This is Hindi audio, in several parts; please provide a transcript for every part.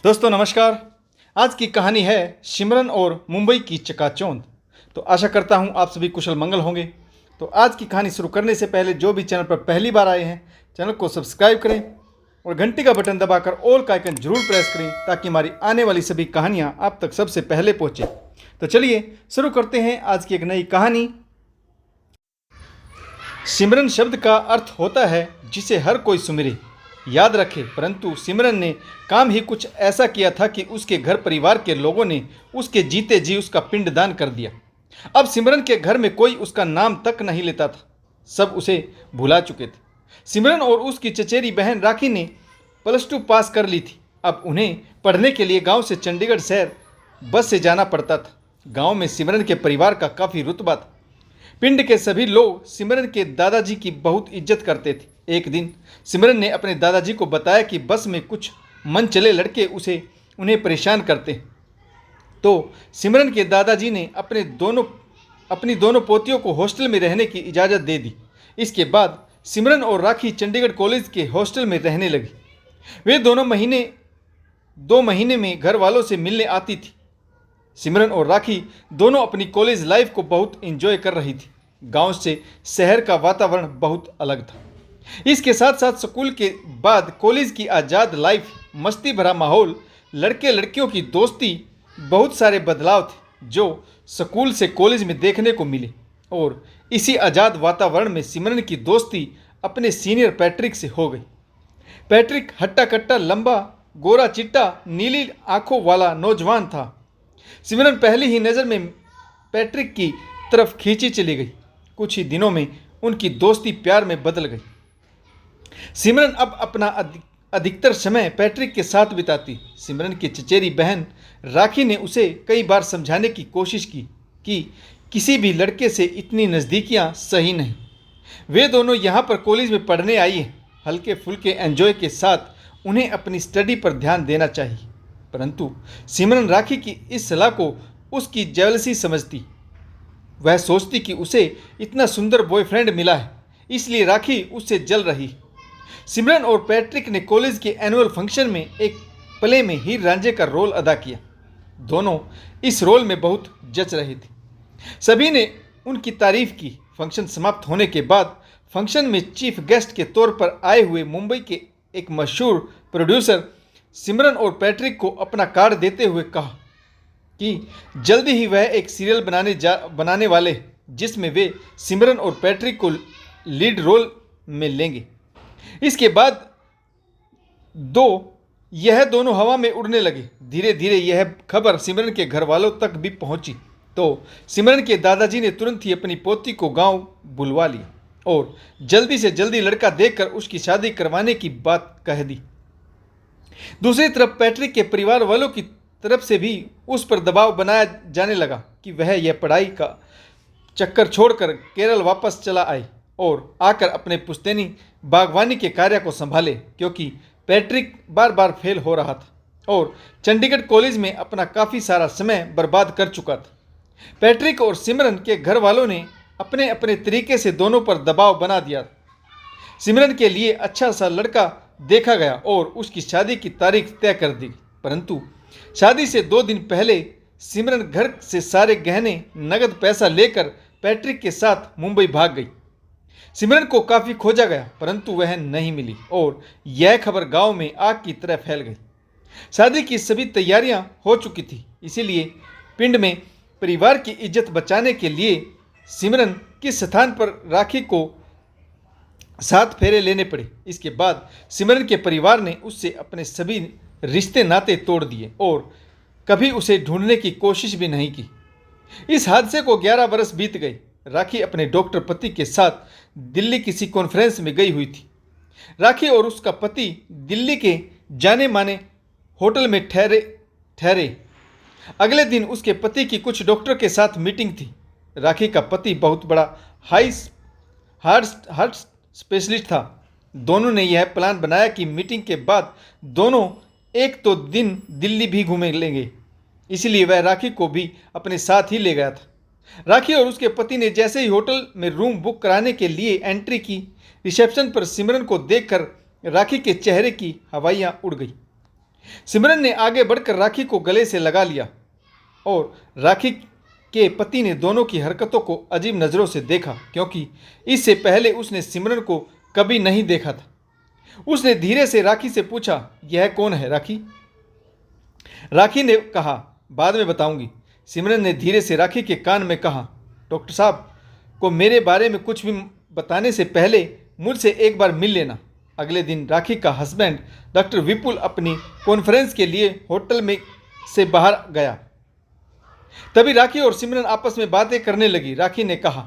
दोस्तों नमस्कार। आज की कहानी है सिमरन और मुंबई की चकाचौंध। तो आशा करता हूं आप सभी कुशल मंगल होंगे। तो आज की कहानी शुरू करने से पहले जो भी चैनल पर पहली बार आए हैं चैनल को सब्सक्राइब करें और घंटी का बटन दबाकर ऑल का आइकन जरूर प्रेस करें ताकि हमारी आने वाली सभी कहानियां आप तक सबसे पहले पहुंचे। तो चलिए शुरू करते हैं आज की एक नई कहानी। सिमरन शब्द का अर्थ होता है जिसे हर कोई सुमिरे, याद रखे, परंतु सिमरन ने काम ही कुछ ऐसा किया था कि उसके घर परिवार के लोगों ने उसके जीते जी उसका पिंडदान कर दिया। अब सिमरन के घर में कोई उसका नाम तक नहीं लेता था, सब उसे भुला चुके थे। सिमरन और उसकी चचेरी बहन राखी ने +2 पास कर ली थी। अब उन्हें पढ़ने के लिए गांव से चंडीगढ़ शहर बस से जाना पड़ता था। गांव में सिमरन के परिवार का काफ़ी रुतबा था। पिंड के सभी लोग सिमरन के दादाजी की बहुत इज्जत करते थे। एक दिन सिमरन ने अपने दादाजी को बताया कि बस में कुछ मनचले लड़के उन्हें परेशान करते हैं। तो सिमरन के दादाजी ने अपनी दोनों पोतियों को हॉस्टल में रहने की इजाज़त दे दी। इसके बाद सिमरन और राखी चंडीगढ़ कॉलेज के हॉस्टल में रहने लगी। वे 2 महीने में घर वालों से मिलने आती थी। सिमरन और राखी दोनों अपनी कॉलेज लाइफ को बहुत एंजॉय कर रही थी। गांव से शहर का वातावरण बहुत अलग था। इसके साथ साथ स्कूल के बाद कॉलेज की आज़ाद लाइफ, मस्ती भरा माहौल, लड़के लड़कियों की दोस्ती, बहुत सारे बदलाव थे जो स्कूल से कॉलेज में देखने को मिले। और इसी आज़ाद वातावरण में सिमरन की दोस्ती अपने सीनियर पैट्रिक से हो गई। पैट्रिक हट्टा कट्टा, लंबा, गोरा चिट्टा, नीली आंखों वाला नौजवान था। सिमरन पहली ही नज़र में पैट्रिक की तरफ खींची चली गई। कुछ ही दिनों में उनकी दोस्ती प्यार में बदल गई। सिमरन अब अपना अधिकतर समय पैट्रिक के साथ बिताती। सिमरन की चचेरी बहन राखी ने उसे कई बार समझाने की कोशिश की कि किसी भी लड़के से इतनी नज़दीकियां सही नहीं। वे दोनों यहाँ पर कॉलेज में पढ़ने आई हैं, हल्के फुल्के एंजॉय के साथ उन्हें अपनी स्टडी पर ध्यान देना चाहिए। परंतु सिमरन राखी की इस सलाह को उसकी जेलसी समझती। वह सोचती कि उसे इतना सुंदर बॉयफ्रेंड मिला है, इसलिए राखी उससे जल रही। सिमरन और पैट्रिक ने कॉलेज के एनुअल फंक्शन में एक प्ले में हीर रांझे का रोल अदा किया। दोनों इस रोल में बहुत जच रहे थे। सभी ने उनकी तारीफ की। फंक्शन समाप्त होने के बाद फंक्शन में चीफ गेस्ट के तौर पर आए हुए मुंबई के एक मशहूर प्रोड्यूसर सिमरन और पैट्रिक को अपना कार्ड देते हुए कहा कि जल्दी ही वह एक सीरियल बनाने वाले हैं, जिसमें वे सिमरन और पैट्रिक को लीड रोल में लेंगे। इसके बाद यह दोनों हवा में उड़ने लगे। धीरे धीरे यह खबर सिमरन के घर वालों तक भी पहुंची। तो सिमरन के दादाजी ने तुरंत ही अपनी पोती को गांव बुलवा लिया और जल्दी से जल्दी लड़का देखकर उसकी शादी करवाने की बात कह दी। दूसरी तरफ पैट्रिक के परिवार वालों की तरफ से भी उस पर दबाव बनाया जाने लगा कि वह यह पढ़ाई का चक्कर छोड़कर केरल वापस चला आए और आकर अपने पुश्तैनी बागवानी के कार्य को संभाले, क्योंकि पैट्रिक बार बार फेल हो रहा था और चंडीगढ़ कॉलेज में अपना काफ़ी सारा समय बर्बाद कर चुका था। पैट्रिक और सिमरन के घर वालों ने अपने अपने तरीके से दोनों पर दबाव बना दिया। सिमरन के लिए अच्छा सा लड़का देखा गया और उसकी शादी की तारीख तय कर दी। परंतु शादी से 2 दिन पहले सिमरन घर से सारे गहने, नगद पैसा लेकर पैट्रिक के साथ मुंबई भाग गई। सिमरन को काफ़ी खोजा गया परंतु वह नहीं मिली और यह खबर गांव में आग की तरह फैल गई। शादी की सभी तैयारियां हो चुकी थी, इसीलिए पिंड में परिवार की इज्जत बचाने के लिए सिमरन किस स्थान पर राखी को 7 फेरे लेने पड़े। इसके बाद सिमरन के परिवार ने उससे अपने सभी रिश्ते नाते तोड़ दिए और कभी उसे ढूंढने की कोशिश भी नहीं की। इस हादसे को 11 बरस बीत गए। राखी अपने डॉक्टर पति के साथ दिल्ली किसी कॉन्फ्रेंस में गई हुई थी। राखी और उसका पति दिल्ली के जाने माने होटल में ठहरे। अगले दिन उसके पति की कुछ डॉक्टर के साथ मीटिंग थी। राखी का पति बहुत बड़ा हार्ट स्पेशलिस्ट था। दोनों ने यह प्लान बनाया कि मीटिंग के बाद दोनों एक तो दिन दिल्ली भी घूमे लेंगे, इसलिए वह राखी को भी अपने साथ ही ले गया था। राखी और उसके पति ने जैसे ही होटल में रूम बुक कराने के लिए एंट्री की, रिसेप्शन पर सिमरन को देखकर राखी के चेहरे की हवाइयाँ उड़ गई। सिमरन ने आगे बढ़कर राखी को गले से लगा लिया और राखी के पति ने दोनों की हरकतों को अजीब नज़रों से देखा, क्योंकि इससे पहले उसने सिमरन को कभी नहीं देखा था। उसने धीरे से राखी से पूछा, यह कौन है राखी? राखी ने कहा, बाद में बताऊंगी। सिमरन ने धीरे से राखी के कान में कहा, डॉक्टर साहब को मेरे बारे में कुछ भी बताने से पहले मुझसे एक बार मिल लेना। अगले दिन राखी का हस्बैंड डॉक्टर विपुल अपनी कॉन्फ्रेंस के लिए होटल में से बाहर गया। तभी राखी और सिमरन आपस में बातें करने लगी। राखी ने कहा,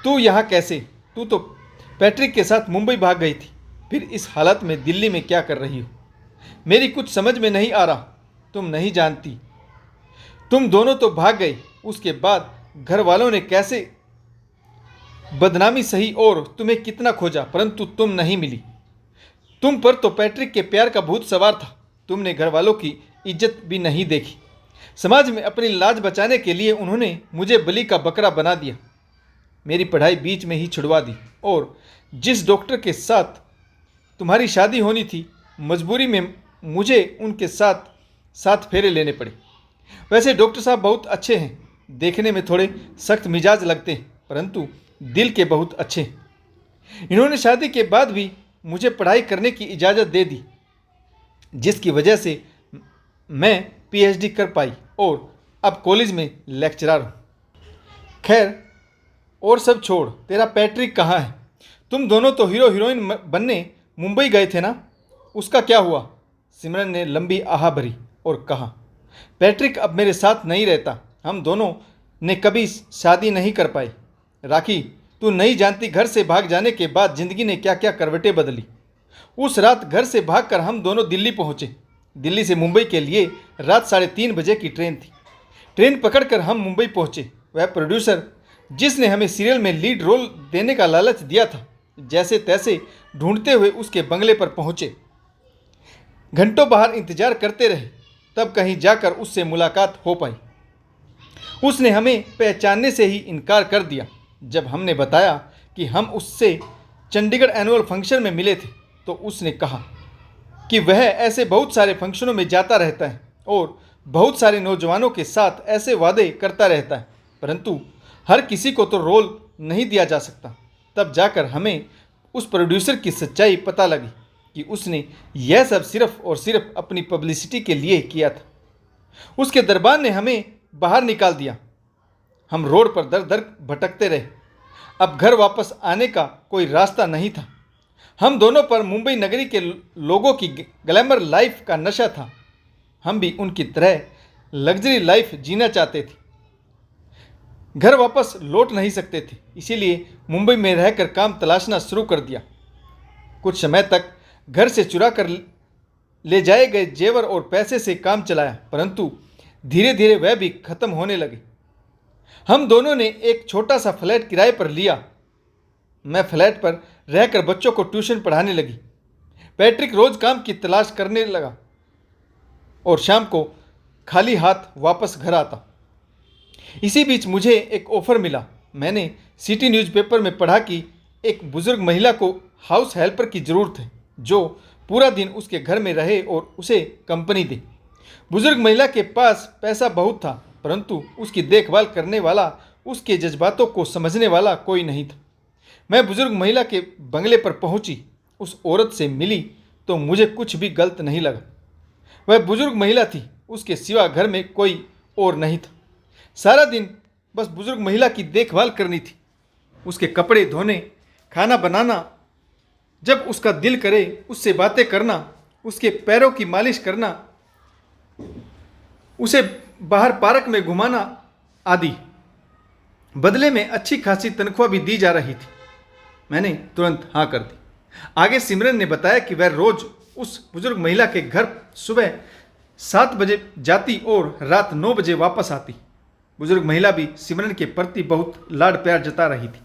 तू यहाँ कैसे? तू तो पैट्रिक के साथ मुंबई भाग गई थी, फिर इस हालत में दिल्ली में क्या कर रही हो? मेरी कुछ समझ में नहीं आ रहा। तुम नहीं जानती, तुम दोनों तो भाग गए। उसके बाद घर वालों ने कैसे बदनामी सही और तुम्हें कितना खोजा, परंतु तुम नहीं मिली। तुम पर तो पैट्रिक के प्यार का भूत सवार था। तुमने घर वालों की इज्जत भी नहीं देखी। समाज में अपनी लाज बचाने के लिए उन्होंने मुझे बलि का बकरा बना दिया। मेरी पढ़ाई बीच में ही छुड़वा दी और जिस डॉक्टर के साथ तुम्हारी शादी होनी थी, मजबूरी में मुझे उनके साथ 7 फेरे लेने पड़े। वैसे डॉक्टर साहब बहुत अच्छे हैं, देखने में थोड़े सख्त मिजाज लगते हैं, परंतु दिल के बहुत अच्छे हैं। इन्होंने शादी के बाद भी मुझे पढ़ाई करने की इजाज़त दे दी, जिसकी वजह से मैं पीएचडी कर पाई और अब कॉलेज में लेक्चरर हूँ। खैर, और सब छोड़, तेरा पैट्रिक कहाँ है? तुम दोनों तो हीरो हीरोइन बनने मुंबई गए थे ना, उसका क्या हुआ? सिमरन ने लंबी आह भरी और कहा, पैट्रिक अब मेरे साथ नहीं रहता। हम दोनों ने कभी शादी नहीं कर पाई। राखी, तू नहीं जानती, घर से भाग जाने के बाद ज़िंदगी ने क्या क्या करवटें बदली। उस रात घर से भागकर हम दोनों दिल्ली पहुँचे। दिल्ली से मुंबई के लिए रात 3:30 बजे की ट्रेन थी। ट्रेन पकड़कर हम मुंबई पहुँचे। वह प्रोड्यूसर जिसने हमें सीरियल में लीड रोल देने का लालच दिया था, जैसे तैसे ढूंढते हुए उसके बंगले पर पहुँचे। घंटों बाहर इंतजार करते रहे, तब कहीं जाकर उससे मुलाकात हो पाई। उसने हमें पहचानने से ही इनकार कर दिया। जब हमने बताया कि हम उससे चंडीगढ़ एनुअल फंक्शन में मिले थे, तो उसने कहा कि वह ऐसे बहुत सारे फंक्शनों में जाता रहता है और बहुत सारे नौजवानों के साथ ऐसे वादे करता रहता है, परंतु हर किसी को तो रोल नहीं दिया जा सकता। तब जाकर हमें उस प्रोड्यूसर की सच्चाई पता लगी कि उसने यह सब सिर्फ और सिर्फ अपनी पब्लिसिटी के लिए किया था। उसके दरबार ने हमें बाहर निकाल दिया। हम रोड पर दर दर भटकते रहे। अब घर वापस आने का कोई रास्ता नहीं था। हम दोनों पर मुंबई नगरी के लोगों की ग्लैमर लाइफ का नशा था। हम भी उनकी तरह लग्जरी लाइफ जीना चाहते थे। घर वापस लौट नहीं सकते थे, इसीलिए मुंबई में रहकर काम तलाशना शुरू कर दिया। कुछ समय तक घर से चुरा कर ले जाए गए जेवर और पैसे से काम चलाया, परंतु धीरे धीरे वह भी खत्म होने लगे। हम दोनों ने एक छोटा सा फ्लैट किराए पर लिया। मैं फ्लैट पर रहकर बच्चों को ट्यूशन पढ़ाने लगी। पैट्रिक रोज काम की तलाश करने लगा और शाम को खाली हाथ वापस घर आता। इसी बीच मुझे एक ऑफ़र मिला। मैंने सिटी न्यूज़पेपर में पढ़ा कि एक बुज़ुर्ग महिला को हाउस हेल्पर की ज़रूरत है, जो पूरा दिन उसके घर में रहे और उसे कंपनी दे। बुज़ुर्ग महिला के पास पैसा बहुत था, परंतु उसकी देखभाल करने वाला, उसके जज्बातों को समझने वाला कोई नहीं था। मैं बुज़ुर्ग महिला के बंगले पर पहुंची, उस औरत से मिली तो मुझे कुछ भी गलत नहीं लगा। वह बुज़ुर्ग महिला थी, उसके सिवा घर में कोई और नहीं था। सारा दिन बस बुज़ुर्ग महिला की देखभाल करनी थी, उसके कपड़े धोने, खाना बनाना, जब उसका दिल करे उससे बातें करना, उसके पैरों की मालिश करना, उसे बाहर पार्क में घुमाना आदि। बदले में अच्छी खासी तनख्वाह भी दी जा रही थी। मैंने तुरंत हाँ कर दी। आगे सिमरन ने बताया कि वह रोज़ उस बुज़ुर्ग महिला के घर सुबह 7 बजे जाती और रात 9 बजे वापस आती। बुज़ुर्ग महिला भी सिमरन के प्रति बहुत लाड प्यार जता रही थी।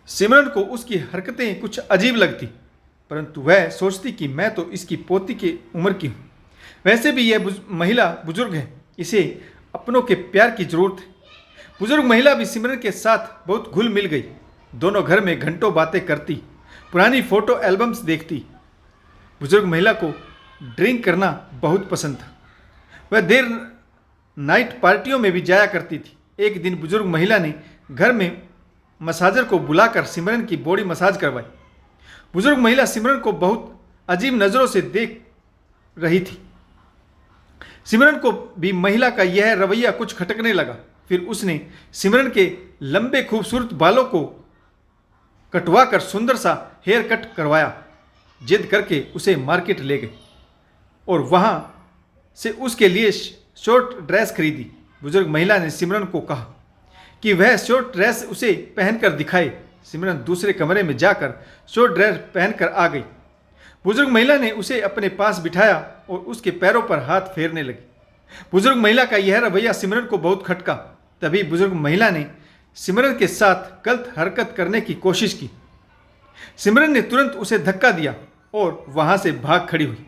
सिमरन को उसकी हरकतें कुछ अजीब लगती, परंतु वह सोचती कि मैं तो इसकी पोती की उम्र की हूँ। वैसे भी यह महिला बुजुर्ग है, इसे अपनों के प्यार की ज़रूरत है। बुजुर्ग महिला भी सिमरन के साथ बहुत घुल मिल गई। दोनों घर में घंटों बातें करती, पुरानी फ़ोटो एल्बम्स देखती। बुजुर्ग महिला को ड्रिंक करना बहुत पसंद था। वह देर नाइट पार्टियों में भी जाया करती थी। एक दिन बुजुर्ग महिला ने घर में मसाजर को बुलाकर सिमरन की बॉडी मसाज करवाई। बुजुर्ग महिला सिमरन को बहुत अजीब नज़रों से देख रही थी। सिमरन को भी महिला का यह रवैया कुछ खटकने लगा। फिर उसने सिमरन के लंबे खूबसूरत बालों को कटवाकर सुंदर सा हेयर कट करवाया। जिद करके उसे मार्केट ले गए और वहाँ से उसके लिए शॉर्ट ड्रेस खरीदी। बुजुर्ग महिला ने सिमरन को कहा कि वह शॉर्ट ड्रेस उसे पहनकर दिखाए। सिमरन दूसरे कमरे में जाकर शॉर्ट ड्रेस पहनकर आ गई। बुजुर्ग महिला ने उसे अपने पास बिठाया और उसके पैरों पर हाथ फेरने लगी। बुजुर्ग महिला का यह रवैया सिमरन को बहुत खटका। तभी बुजुर्ग महिला ने सिमरन के साथ गलत हरकत करने की कोशिश की। सिमरन ने तुरंत उसे धक्का दिया और वहां से भाग खड़ी हुई।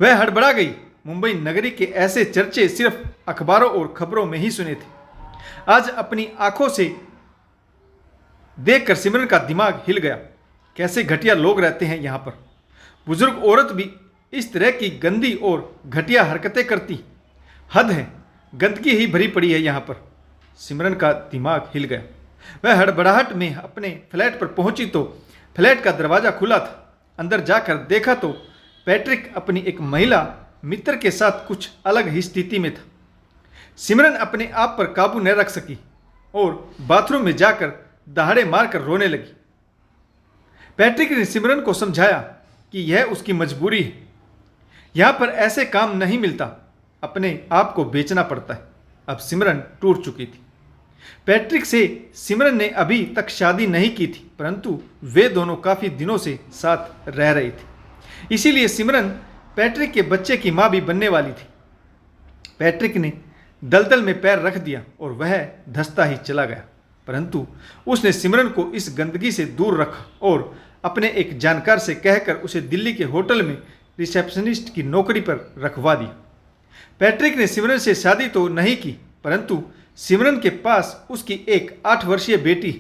वह हड़बड़ा गई। मुंबई नगरी के ऐसे चर्चे सिर्फ अखबारों और खबरों में ही सुने थे। आज अपनी आंखों से देखकर सिमरन का दिमाग हिल गया। कैसे घटिया लोग रहते हैं यहाँ पर। बुजुर्ग औरत भी इस तरह की गंदी और घटिया हरकतें करती। हद है, गंदगी ही भरी पड़ी है यहाँ पर। सिमरन का दिमाग हिल गया। वह हड़बड़ाहट में अपने फ्लैट पर पहुंची तो फ्लैट का दरवाज़ा खुला था। अंदर जाकर देखा तो पैट्रिक अपनी एक महिला मित्र के साथ कुछ अलग ही स्थिति में था। सिमरन अपने आप पर काबू न रख सकी और बाथरूम में जाकर दहाड़े मारकर रोने लगी। पैट्रिक ने सिमरन को समझाया कि यह उसकी मजबूरी है। यहाँ पर ऐसे काम नहीं मिलता, अपने आप को बेचना पड़ता है। अब सिमरन टूट चुकी थी। पैट्रिक से सिमरन ने अभी तक शादी नहीं की थी, परंतु वे दोनों काफ़ी दिनों से साथ रह रहे थे। इसीलिए सिमरन पैट्रिक के बच्चे की माँ भी बनने वाली थी। पैट्रिक ने दलदल में पैर रख दिया और वह धंसता ही चला गया, परंतु उसने सिमरन को इस गंदगी से दूर रखा और अपने एक जानकार से कहकर उसे दिल्ली के होटल में रिसेप्शनिस्ट की नौकरी पर रखवा दिया। पैट्रिक ने सिमरन से शादी तो नहीं की, परंतु सिमरन के पास उसकी एक 8 वर्षीय बेटी।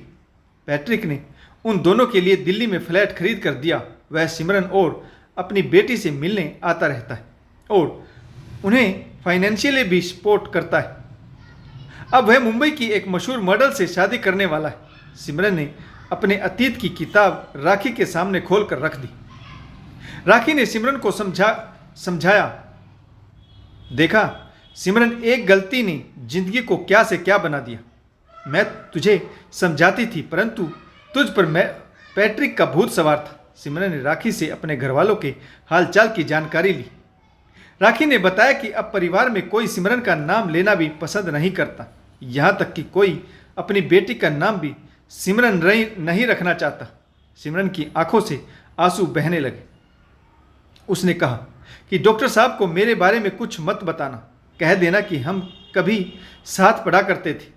पैट्रिक ने उन दोनों के लिए दिल्ली में फ्लैट खरीद कर दिया। वह सिमरन और अपनी बेटी से मिलने आता रहता है और उन्हें फाइनेंशियली भी सपोर्ट करता है। अब वह मुंबई की एक मशहूर मॉडल से शादी करने वाला है। सिमरन ने अपने अतीत की किताब राखी के सामने खोलकर रख दी। राखी ने सिमरन को समझाया, देखा सिमरन, एक गलती ने जिंदगी को क्या से क्या बना दिया। मैं तुझे समझाती थी, परंतु तुझ पर मैं पैट्रिक का भूत सवार था। सिमरन ने राखी से अपने घरवालों के हालचाल की जानकारी ली। राखी ने बताया कि अब परिवार में कोई सिमरन का नाम लेना भी पसंद नहीं करता, यहाँ तक कि कोई अपनी बेटी का नाम भी सिमरन नहीं रखना चाहता। सिमरन की आंखों से आंसू बहने लगे। उसने कहा कि डॉक्टर साहब को मेरे बारे में कुछ मत बताना, कह देना कि हम कभी साथ पढ़ा करते थे।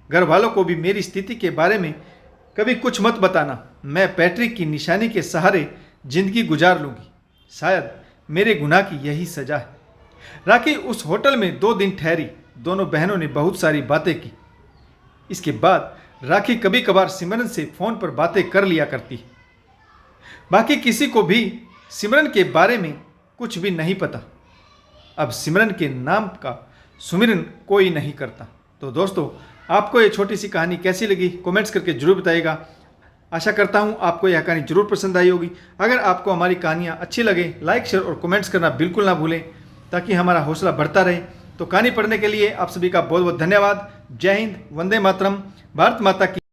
घर वालों को भी मेरी स्थिति के बारे में कभी कुछ मत बताना। मैं पैट्रिक की निशानी के सहारे जिंदगी गुजार लूँगी। शायद मेरे गुनाह की यही सजा है। राखी उस होटल में 2 दिन ठहरी। दोनों बहनों ने बहुत सारी बातें की। इसके बाद राखी कभी कभार सिमरन से फ़ोन पर बातें कर लिया करती। बाकी किसी को भी सिमरन के बारे में कुछ भी नहीं पता। अब सिमरन के नाम का सुमिरन कोई नहीं करता। तो दोस्तों, आपको ये छोटी सी कहानी कैसी लगी कमेंट्स करके जरूर बताइएगा। आशा करता हूँ आपको यह कहानी जरूर पसंद आई होगी। अगर आपको हमारी कहानियाँ अच्छी लगे, लाइक शेयर और कमेंट्स करना बिल्कुल ना भूलें, ताकि हमारा हौसला बढ़ता रहे। तो कहानी पढ़ने के लिए आप सभी का बहुत बहुत धन्यवाद। जय हिंद, वंदे मातरम, भारत माता की।